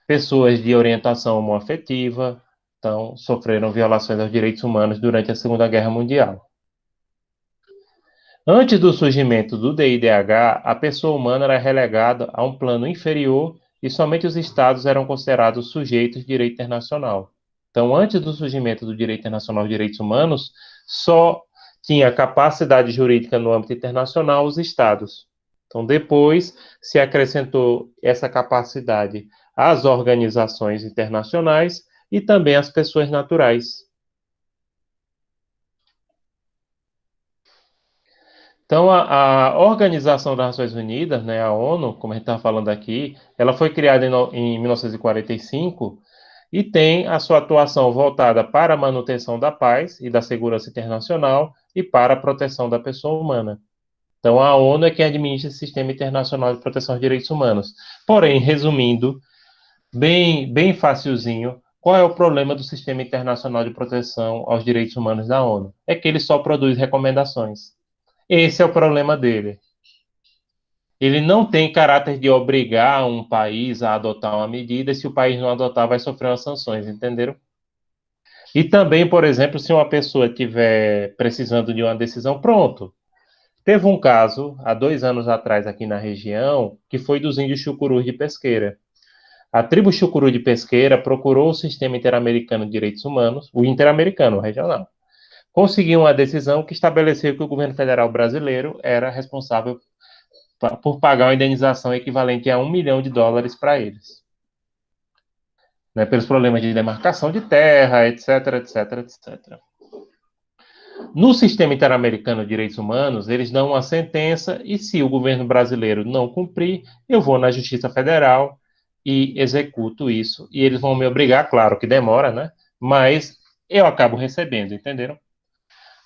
pessoas de orientação homoafetiva, então sofreram violações aos direitos humanos durante a Segunda Guerra Mundial. Antes do surgimento do DIDH, a pessoa humana era relegada a um plano inferior e somente os estados eram considerados sujeitos de direito internacional. Então, antes do surgimento do direito internacional de direitos humanos, só tinha capacidade jurídica no âmbito internacional os estados. Então, depois se acrescentou essa capacidade às organizações internacionais e também às pessoas naturais. Então, a Organização das Nações Unidas, né, a ONU, como a gente estava falando aqui, ela foi criada em 1945 e tem a sua atuação voltada para a manutenção da paz e da segurança internacional e para a proteção da pessoa humana. Então, a ONU é quem administra esse Sistema Internacional de Proteção aos Direitos Humanos. Porém, resumindo, bem facilzinho, qual é o problema do Sistema Internacional de Proteção aos Direitos Humanos da ONU? É que ele só produz recomendações. Esse é o problema dele. Ele não tem caráter de obrigar um país a adotar uma medida, e se o país não adotar, vai sofrer umas sanções, entenderam? E também, por exemplo, se uma pessoa estiver precisando de uma decisão, pronto. Teve um caso, há 2 anos atrás, aqui na região, que foi dos índios Chucurus de Pesqueira. A tribo Chucuru de Pesqueira procurou o Sistema Interamericano de Direitos Humanos, o Interamericano, o regional. Conseguiu uma decisão que estabeleceu que o governo federal brasileiro era responsável por pagar uma indenização equivalente a $1 milhão para eles, né, pelos problemas de demarcação de terra, etc, etc, etc. No Sistema Interamericano de Direitos Humanos, eles dão uma sentença e se o governo brasileiro não cumprir, eu vou na Justiça Federal e executo isso. E eles vão me obrigar, claro que demora, né? Mas eu acabo recebendo, entenderam?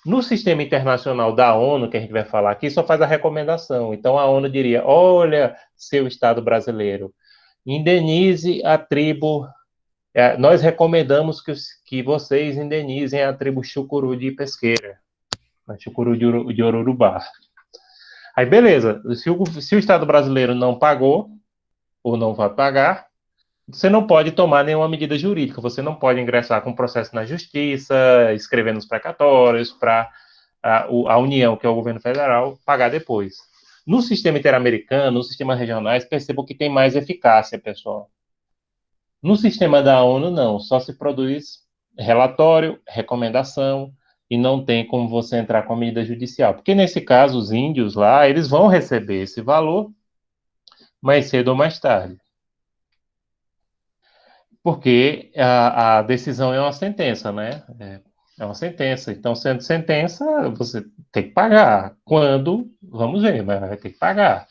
No sistema internacional da ONU, que a gente vai falar aqui, só faz a recomendação. Então, a ONU diria, olha, seu Estado brasileiro, indenize a tribo, nós recomendamos que vocês indenizem a tribo Chucuru de Pesqueira, a Chucuru de Ororubá. Aí, beleza, se o Estado brasileiro não pagou, ou não vai pagar, você não pode tomar nenhuma medida jurídica, você não pode ingressar com processo na justiça, escrever nos precatórios para a União, que é o governo federal, pagar depois. No sistema interamericano, nos sistemas regionais, percebam que tem mais eficácia, pessoal. No sistema da ONU, não, só se produz relatório, recomendação, e não tem como você entrar com a medida judicial. Porque nesse caso, os índios lá, eles vão receber esse valor mais cedo ou mais tarde. Porque a decisão é uma sentença, né? É uma sentença. Então, sendo sentença, você tem que pagar. Quando? Vamos ver, mas vai ter que pagar.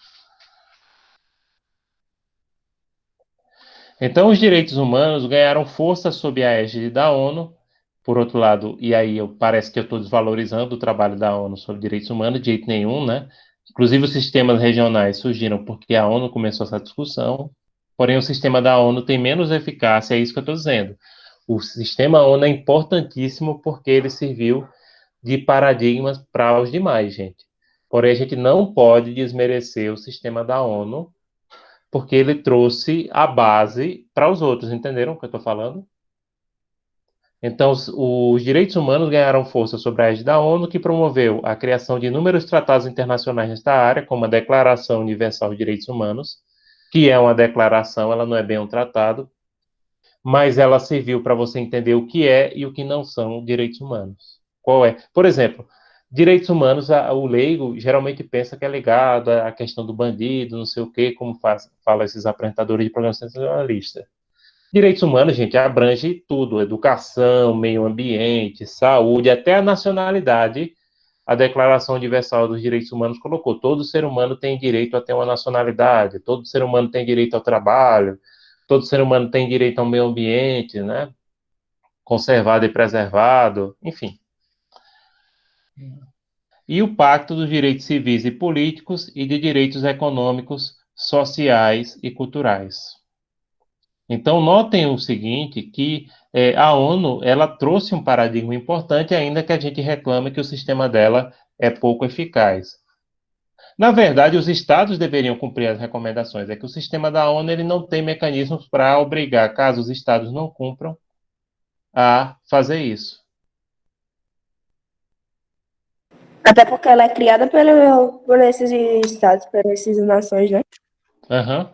Então, os direitos humanos ganharam força sob a égide da ONU. Por outro lado, e aí parece que eu estou desvalorizando o trabalho da ONU sobre direitos humanos, de jeito nenhum, né? Inclusive, os sistemas regionais surgiram porque a ONU começou essa discussão. Porém, o sistema da ONU tem menos eficácia, é isso que eu estou dizendo. O sistema ONU é importantíssimo porque ele serviu de paradigmas para os demais, gente. Porém, a gente não pode desmerecer o sistema da ONU porque ele trouxe a base para os outros, entenderam o que eu estou falando? Então, os direitos humanos ganharam força sobre a égide da ONU, que promoveu a criação de inúmeros tratados internacionais nesta área, como a Declaração Universal de Direitos Humanos, que é uma declaração, ela não é bem um tratado, mas ela serviu para você entender o que é e o que não são direitos humanos. Qual é? Por exemplo, direitos humanos, o leigo geralmente pensa que é ligado à questão do bandido, não sei o quê, como fala esses apresentadores de programas sensacionalistas. Direitos humanos, gente, abrange tudo: educação, meio ambiente, saúde, até a nacionalidade. A Declaração Universal dos Direitos Humanos colocou: todo ser humano tem direito a ter uma nacionalidade, todo ser humano tem direito ao trabalho, todo ser humano tem direito ao meio ambiente, né? Conservado e preservado, enfim. E o Pacto dos Direitos Civis e Políticos e de Direitos Econômicos, Sociais e Culturais. Então, notem o seguinte, que a ONU, ela trouxe um paradigma importante, ainda que a gente reclame que o sistema dela é pouco eficaz. Na verdade, os estados deveriam cumprir as recomendações. É que o sistema da ONU ele não tem mecanismos para obrigar, caso os estados não cumpram, a fazer isso. Até porque ela é criada por esses estados, por essas nações, né?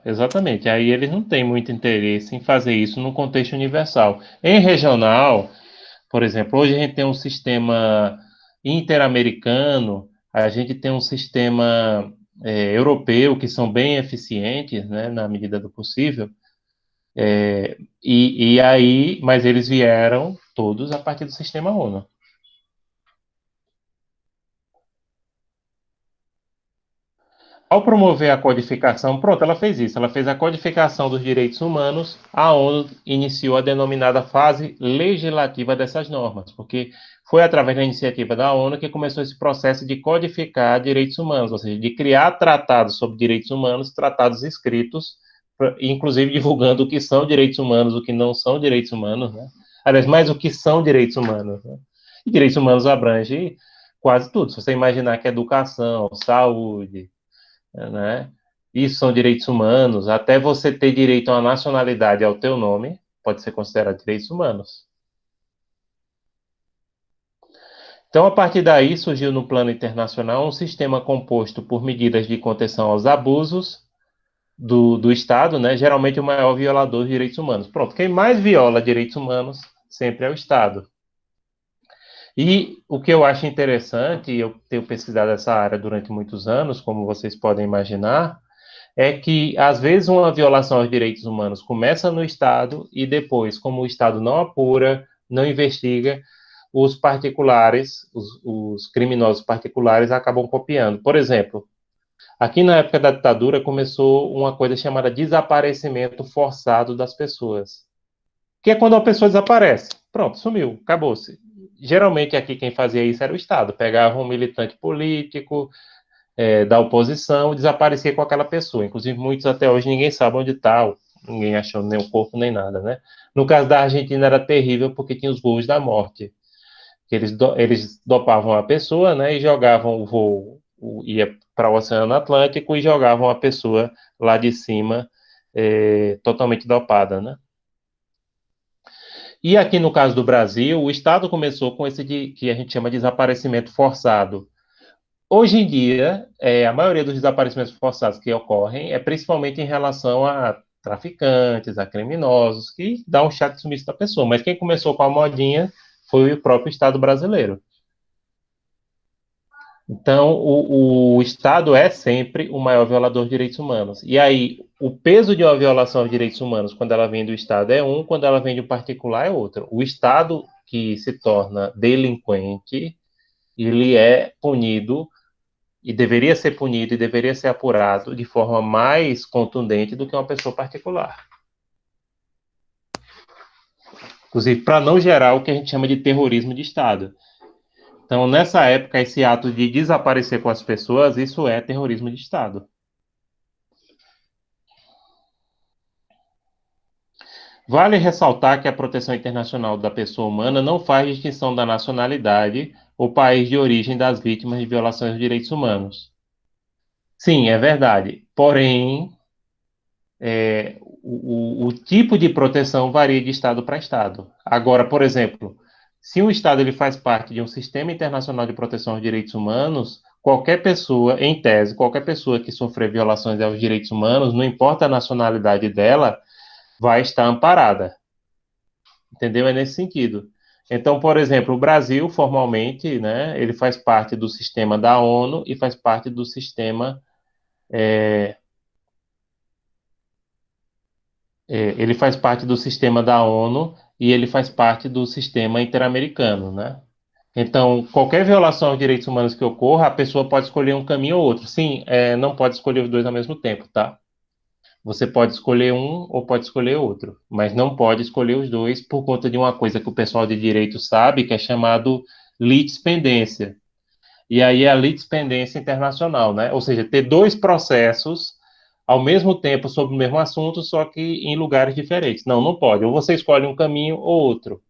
Exatamente. Aí eles não têm muito interesse em fazer isso no contexto universal. Em regional, por exemplo, hoje a gente tem um sistema interamericano, a gente tem um sistema europeu que são bem eficientes, né, na medida do possível. E aí, mas eles vieram todos a partir do sistema ONU. Ao promover a codificação, pronto, ela fez isso, ela fez a codificação dos direitos humanos, a ONU iniciou a denominada fase legislativa dessas normas, porque foi através da iniciativa da ONU que começou esse processo de codificar direitos humanos, ou seja, de criar tratados sobre direitos humanos, tratados escritos, inclusive divulgando o que são direitos humanos, o que não são direitos humanos, né? Aliás, mais o que são direitos humanos, né? E direitos humanos abrange quase tudo, se você imaginar que educação, saúde, né? Isso são direitos humanos. Até você ter direito a uma nacionalidade ao teu nome pode ser considerado direitos humanos. Então, a partir daí, surgiu no plano internacional um sistema composto por medidas de contenção aos abusos do Estado, né? Geralmente o maior violador de direitos humanos. Pronto, quem mais viola direitos humanos sempre é o Estado. E o que eu acho interessante, eu tenho pesquisado essa área durante muitos anos, como vocês podem imaginar, é que, às vezes, uma violação aos direitos humanos começa no Estado e depois, como o Estado não apura, não investiga, os particulares, os criminosos particulares acabam copiando. Por exemplo, aqui na época da ditadura começou uma coisa chamada desaparecimento forçado das pessoas, que é quando a pessoa desaparece. Pronto, sumiu, acabou-se. Geralmente aqui quem fazia isso era o Estado, pegava um militante político, da oposição, desaparecia com aquela pessoa. Inclusive, muitos até hoje ninguém sabe onde está, ninguém achou nem o corpo nem nada, né? No caso da Argentina era terrível porque tinha os voos da morte. Eles dopavam a pessoa, né, e jogavam o voo, ia para o Oceano Atlântico e jogavam a pessoa lá de cima, totalmente dopada, né? E aqui no caso do Brasil, o Estado começou com esse que a gente chama de desaparecimento forçado. Hoje em dia, a maioria dos desaparecimentos forçados que ocorrem é principalmente em relação a traficantes, a criminosos, que dá um chato sumiço da pessoa. Mas quem começou com a modinha foi o próprio Estado brasileiro. Então, o Estado é sempre o maior violador de direitos humanos. E aí, o peso de uma violação de direitos humanos, quando ela vem do Estado, é um, quando ela vem de um particular, é outro. O Estado que se torna delinquente, ele é punido, e deveria ser punido, e deveria ser apurado de forma mais contundente do que uma pessoa particular. Inclusive, para não gerar o que a gente chama de terrorismo de Estado. Então, nessa época, esse ato de desaparecer com as pessoas, isso é terrorismo de Estado. Vale ressaltar que a proteção internacional da pessoa humana não faz distinção da nacionalidade ou país de origem das vítimas de violações de direitos humanos. Sim, é verdade. Porém, o tipo de proteção varia de estado para estado. Agora, por exemplo, se um estado ele faz parte de um sistema internacional de proteção aos direitos humanos, qualquer pessoa, em tese, qualquer pessoa que sofrer violações aos direitos humanos, não importa a nacionalidade dela, vai estar amparada. Entendeu? É nesse sentido. Então, por exemplo, o Brasil, formalmente, né, ele faz parte do sistema da ONU e faz parte do sistema. Ele faz parte do sistema da ONU e ele faz parte do sistema interamericano, né? Então, qualquer violação aos direitos humanos que ocorra, a pessoa pode escolher um caminho ou outro. Sim, não pode escolher os dois ao mesmo tempo, tá? Você pode escolher um ou pode escolher outro, mas não pode escolher os dois por conta de uma coisa que o pessoal de direito sabe, que é chamado litispendência. E aí é a litispendência internacional, né? Ou seja, ter dois processos ao mesmo tempo sobre o mesmo assunto, só que em lugares diferentes. Não, não pode. Ou você escolhe um caminho ou outro.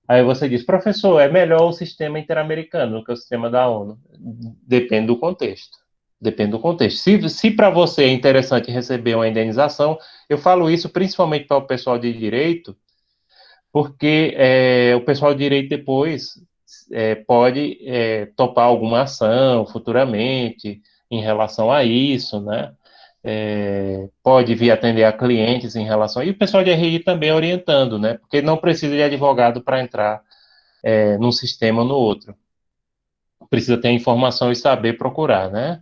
Aí você diz, professor, é melhor o sistema interamericano do que o sistema da ONU. Depende do contexto. Depende do contexto. Se para você é interessante receber uma indenização, eu falo isso principalmente para o pessoal de direito, porque o pessoal de direito depois pode topar alguma ação futuramente em relação a isso, né? Pode vir atender a clientes em relação. E o pessoal de RI também orientando, né? Porque não precisa de advogado para entrar num sistema ou no outro. Precisa ter informação e saber procurar, né?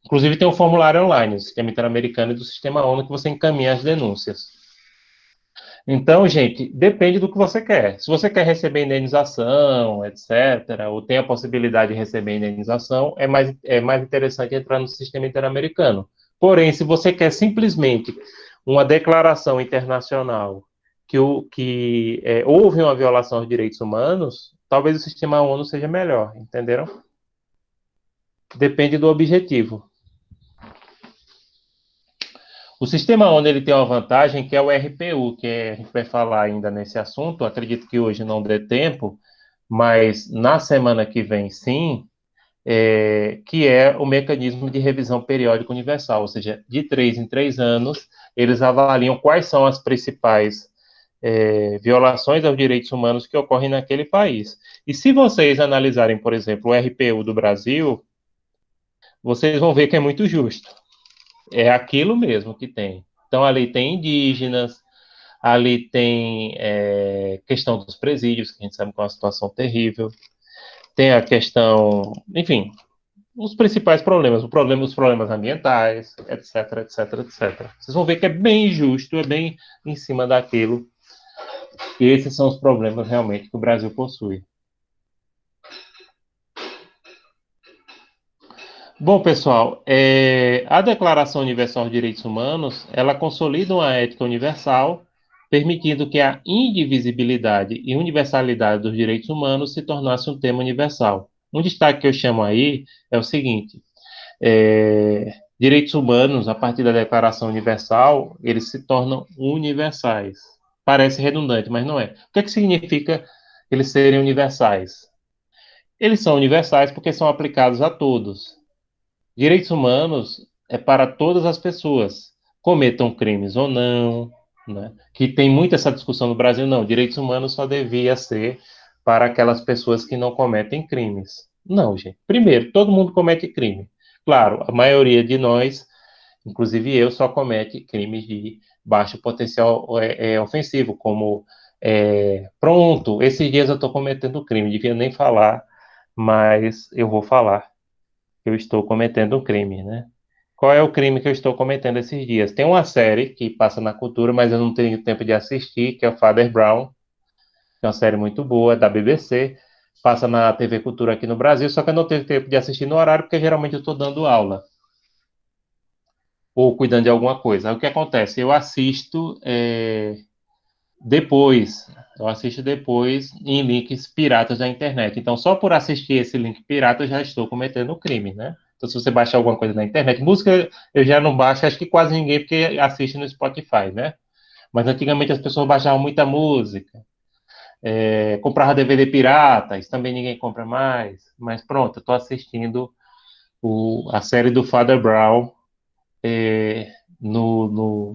Inclusive tem um formulário online do Sistema Interamericano e do Sistema ONU que você encaminha as denúncias. Então, gente, depende do que você quer. Se você quer receber indenização, etc., ou tem a possibilidade de receber indenização, é mais interessante entrar no sistema interamericano. Porém, se você quer simplesmente uma declaração internacional que houve uma violação aos direitos humanos, talvez o sistema ONU seja melhor, entenderam? Depende do objetivo. O sistema ONU ele tem uma vantagem que é o RPU, a gente vai falar ainda nesse assunto. Acredito que hoje não dê tempo, mas na semana que vem sim, que é o mecanismo de revisão periódica universal, ou seja, de 3 em 3 anos, eles avaliam quais são as principais violações aos direitos humanos que ocorrem naquele país. E se vocês analisarem, por exemplo, o RPU do Brasil, vocês vão ver que é muito justo. É aquilo mesmo que tem. Então, ali tem indígenas, ali tem questão dos presídios, que a gente sabe que é uma situação terrível. Tem a questão, enfim, os principais problemas, os problemas ambientais, etc, etc, etc. Vocês vão ver que é bem justo, é bem em cima daquilo. E esses são os problemas realmente que o Brasil possui. Bom, pessoal, a Declaração Universal dos Direitos Humanos, ela consolida uma ética universal, permitindo que a indivisibilidade e universalidade dos direitos humanos se tornasse um tema universal. Um destaque que eu chamo aí é o seguinte: direitos humanos, a partir da Declaração Universal, eles se tornam universais. Parece redundante, mas não é. O que é que significa eles serem universais? Eles são universais porque são aplicados a todos. Direitos humanos é para todas as pessoas, cometam crimes ou não, né? Que tem muito essa discussão no Brasil, não, direitos humanos só devia ser para aquelas pessoas que não cometem crimes. Não, gente. Primeiro, todo mundo comete crime. Claro, a maioria de nós, inclusive eu, só comete crimes de baixo potencial ofensivo, como pronto, esses dias eu estou cometendo crime, devia nem falar, mas eu vou falar que eu estou cometendo um crime, né? Qual é o crime que eu estou cometendo esses dias? Tem uma série que passa na Cultura, mas eu não tenho tempo de assistir, que é o Father Brown, que é uma série muito boa, da BBC, passa na TV Cultura aqui no Brasil, só que eu não tenho tempo de assistir no horário, porque geralmente eu estou dando aula ou cuidando de alguma coisa. Aí o que acontece? Depois, eu assisto depois em links piratas da internet. Então, só por assistir esse link pirata, eu já estou cometendo um crime, né? Então, se você baixar alguma coisa na internet, música eu já não baixo, acho que quase ninguém, porque assiste no Spotify, né? Mas antigamente as pessoas baixavam muita música, comprava DVD pirata, isso também ninguém compra mais. Mas pronto, eu estou assistindo a série do Father Brown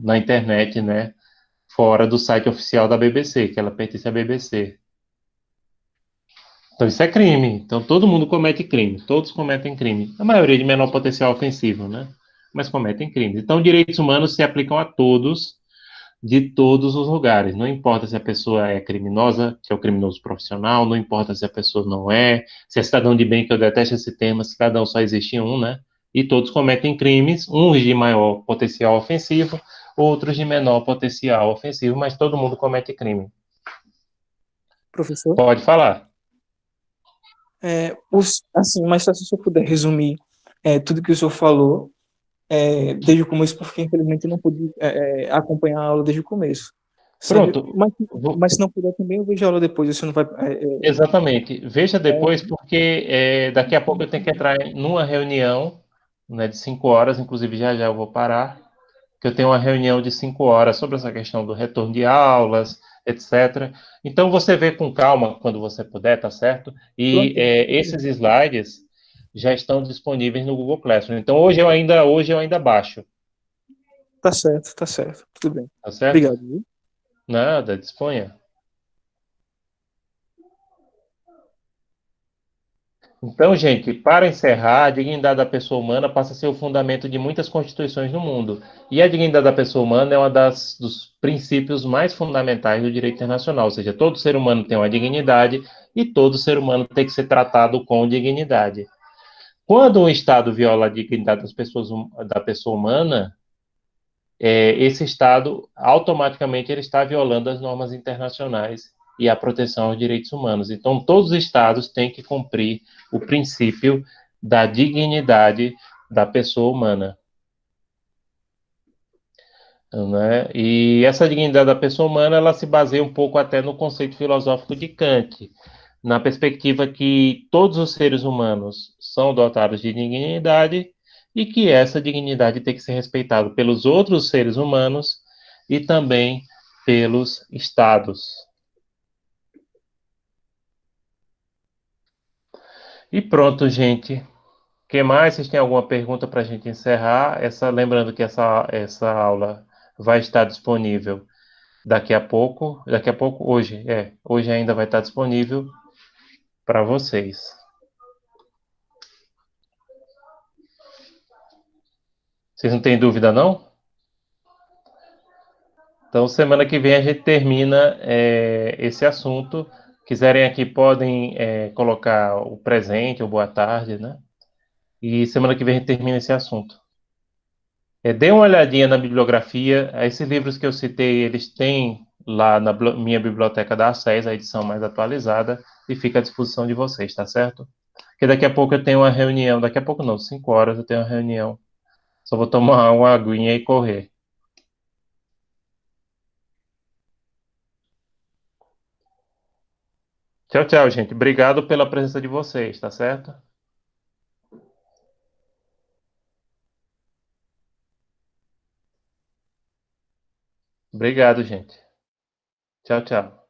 na internet, né? Fora do site oficial da BBC, que ela pertence à BBC. Então isso é crime. Então todo mundo comete crime. Todos cometem crime. A maioria de menor potencial ofensivo, né? Mas cometem crimes. Então direitos humanos se aplicam a todos, de todos os lugares. Não importa se a pessoa é criminosa, que é o criminoso profissional, não importa se a pessoa não é, se é cidadão de bem, que eu detesto esse termo, cidadão só existe um, né? E todos cometem crimes, uns de maior potencial ofensivo, outros de menor potencial ofensivo, mas todo mundo comete crime. Professor, Pode falar. assim, mas se o senhor puder resumir tudo que o senhor falou, desde o começo, porque infelizmente eu não pude acompanhar a aula desde o começo. Sabe? Pronto. Mas se não puder também, eu vejo a aula depois, o senhor não vai... Exatamente. Veja depois, porque daqui a pouco eu tenho que entrar numa reunião, né, de 5 horas, inclusive já já eu vou parar, que eu tenho uma reunião de 5 horas sobre essa questão do retorno de aulas, etc. Então você vê com calma quando você puder, tá certo? E Pronto, esses slides já estão disponíveis no Google Classroom. Então hoje eu ainda baixo, tá certo, tudo bem. tá certo? Obrigado, viu? Nada, disponha. Então, gente, para encerrar, a dignidade da pessoa humana passa a ser o fundamento de muitas constituições no mundo. E a dignidade da pessoa humana é um dos princípios mais fundamentais do direito internacional. Ou seja, todo ser humano tem uma dignidade e todo ser humano tem que ser tratado com dignidade. Quando um Estado viola a dignidade da pessoa humana, esse Estado automaticamente ele está violando as normas internacionais e a proteção aos direitos humanos. Então, todos os Estados têm que cumprir o princípio da dignidade da pessoa humana. Né? E essa dignidade da pessoa humana ela se baseia um pouco até no conceito filosófico de Kant, na perspectiva que todos os seres humanos são dotados de dignidade e que essa dignidade tem que ser respeitada pelos outros seres humanos e também pelos estados. E pronto, gente. O que mais? Vocês têm alguma pergunta para a gente encerrar? Lembrando que essa aula vai estar disponível daqui a pouco, hoje ainda vai estar disponível para vocês. Vocês não têm dúvida, não? Então, semana que vem a gente termina esse assunto. Quiserem aqui, podem colocar o presente ou boa tarde, né? E semana que vem a gente termina esse assunto. Dê uma olhadinha na bibliografia. Esses livros que eu citei, eles têm lá na minha biblioteca da ACES, a edição mais atualizada, e fica à disposição de vocês, tá certo? Porque daqui a pouco eu tenho uma reunião, daqui a pouco não, 5 horas eu tenho uma reunião. Só vou tomar uma aguinha e correr. Tchau, tchau, gente. Obrigado pela presença de vocês, tá certo? Obrigado, gente. Tchau, tchau.